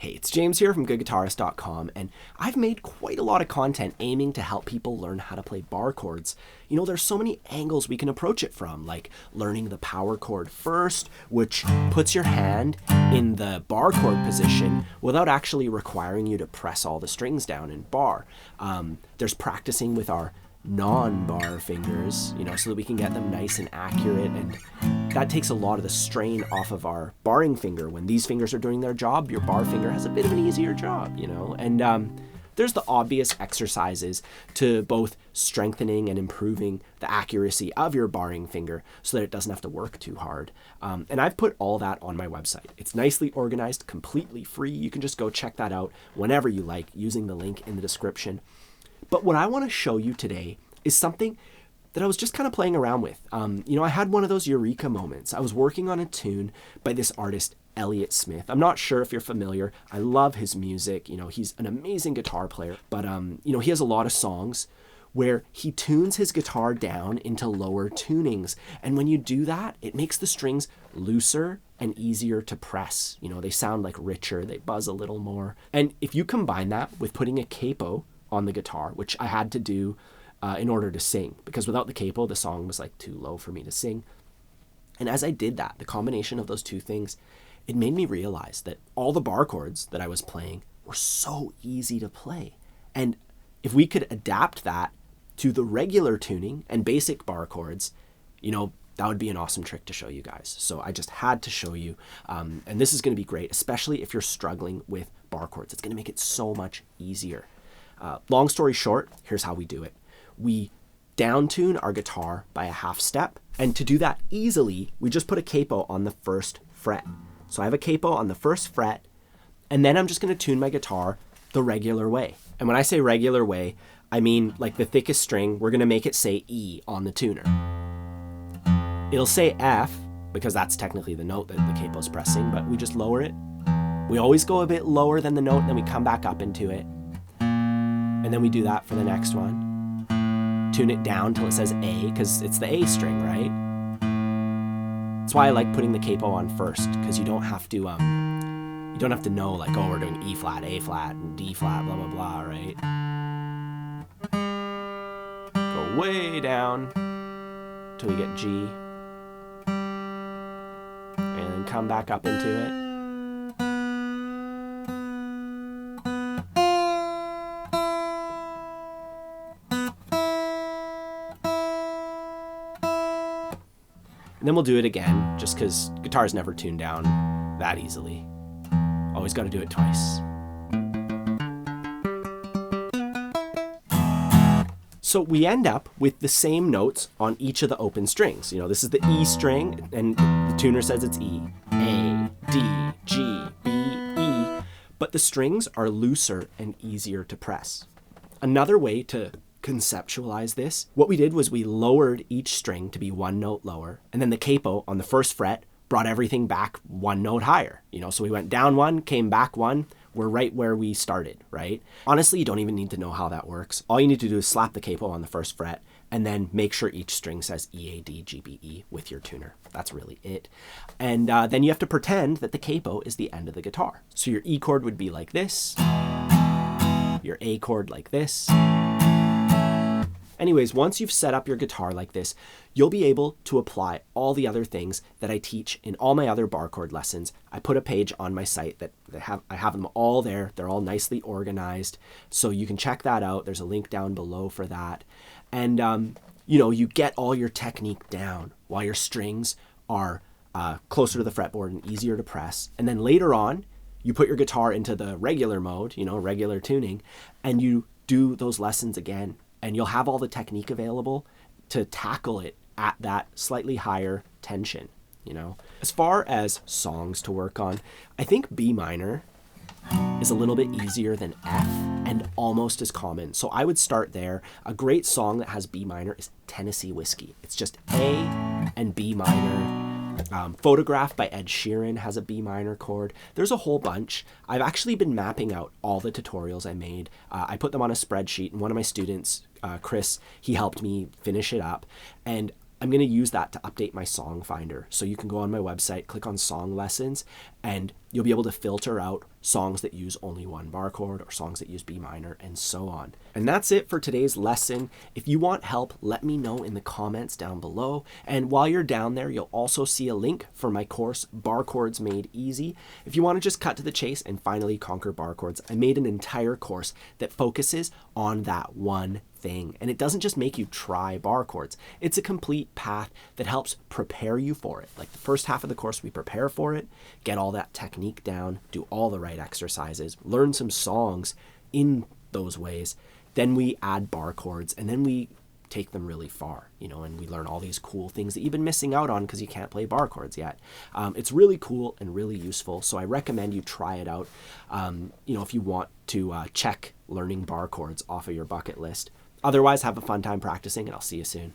Hey, it's James here from GoodGuitarist.com, and I've made quite a lot of content aiming to help people learn how to play bar chords. You know, there's so many angles we can approach it from, like learning the power chord first, which puts your hand in the bar chord position without actually requiring you to press all the strings down in bar. There's practicing with our non-bar fingers, you know, so that we can get them nice and accurate, and that takes a lot of the strain off of our barring finger. When these fingers are doing their job, your bar finger has a bit of an easier job, you know. And there's the obvious exercises to both strengthening and improving the accuracy of your barring finger so that it doesn't have to work too hard. And I've put all that on my website. It's nicely organized, completely free. You can just go check that out whenever you like using the link in the description. But what I want to show you today is something that I was just kind of playing around with. You know, I had one of those eureka moments. I was working on a tune by this artist, Elliott Smith. I'm not sure if you're familiar. I love his music. You know, he's an amazing guitar player. But, you know, he has a lot of songs where he tunes his guitar down into lower tunings. And when you do that, it makes the strings looser and easier to press. You know, they sound like richer. They buzz a little more. And if you combine that with putting a capo on the guitar, which I had to do in order to sing, because without the capo, the song was like too low for me to sing. And as I did that, the combination of those two things, it made me realize that all the bar chords that I was playing were so easy to play. And if we could adapt that to the regular tuning and basic bar chords, you know, that would be an awesome trick to show you guys. So I just had to show you. And this is going to be great, especially if you're struggling with bar chords. It's going to make it so much easier. Long story short, here's how we do it. We down tune our guitar by a half step. And to do that easily, we just put a capo on the first fret. So I have a capo on the first fret, and then I'm just going to tune my guitar the regular way. And when I say regular way, I mean like the thickest string, we're going to make it say E on the tuner. It'll say F, because that's technically the note that the capo's pressing, but we just lower it. We always go a bit lower than the note, and then we come back up into it. And then we do that for the next one. Tune it down till it says A, because it's the A string, right? That's why I like putting the capo on first, because you don't have to know like, oh, we're doing E flat, A flat, and D flat, blah blah blah, right? Go way down till we get G, and then come back up into it. And then we'll do it again, just because guitars never tune down that easily. Always got to do it twice. So we end up with the same notes on each of the open strings. You know, this is the E string, and the tuner says it's E. A, D, G, B, E. But the strings are looser and easier to press. Another way to conceptualize this, what we did was we lowered each string to be one note lower, and then the capo on the first fret brought everything back one note higher. You know, so we went down one, came back one, we're right where we started, right? Honestly, you don't even need to know how that works. All you need to do is slap the capo on the first fret and then make sure each string says E, A, D, G, B, E with your tuner. That's really it. And then you have to pretend that the capo is the end of the guitar. So your E chord would be like this, your A chord like this. Anyways, once you've set up your guitar like this, you'll be able to apply all the other things that I teach in all my other bar chord lessons. I put a page on my site that I have them all there. They're all nicely organized, so you can check that out. There's a link down below for that. And, you know, you get all your technique down while your strings are closer to the fretboard and easier to press. And then later on, you put your guitar into the regular mode, you know, regular tuning, and you do those lessons again. And you'll have all the technique available to tackle it at that slightly higher tension, you know. As far as songs to work on, I think B minor is a little bit easier than F and almost as common. So I would start there. A great song that has B minor is Tennessee Whiskey. It's just A and B minor. Photograph by Ed Sheeran has a B minor chord. There's a whole bunch. I've actually been mapping out all the tutorials I made. I put them on a spreadsheet, and one of my students, Chris, he helped me finish it up. And I'm going to use that to update my song finder. So you can go on my website, click on song lessons, and You'll be able to filter out songs that use only one bar chord or songs that use B minor and so on. And that's it for today's lesson. If you want help, let me know in the comments down below. And while you're down there, you'll also see a link for my course, Bar Chords Made Easy. If you want to just cut to the chase and finally conquer bar chords, I made an entire course that focuses on that one thing. And it doesn't just make you try bar chords. It's a complete path that helps prepare you for it. Like the first half of the course, we prepare for it, get all that technique down, do all the right exercises, learn some songs in those ways. Then we add bar chords, and then we take them really far, and we learn all these cool things that you've been missing out on because you can't play bar chords yet. It's really cool and really useful, so I recommend you try it out, if you want to check learning bar chords off of your bucket list. Otherwise, have a fun time practicing, and I'll see you soon.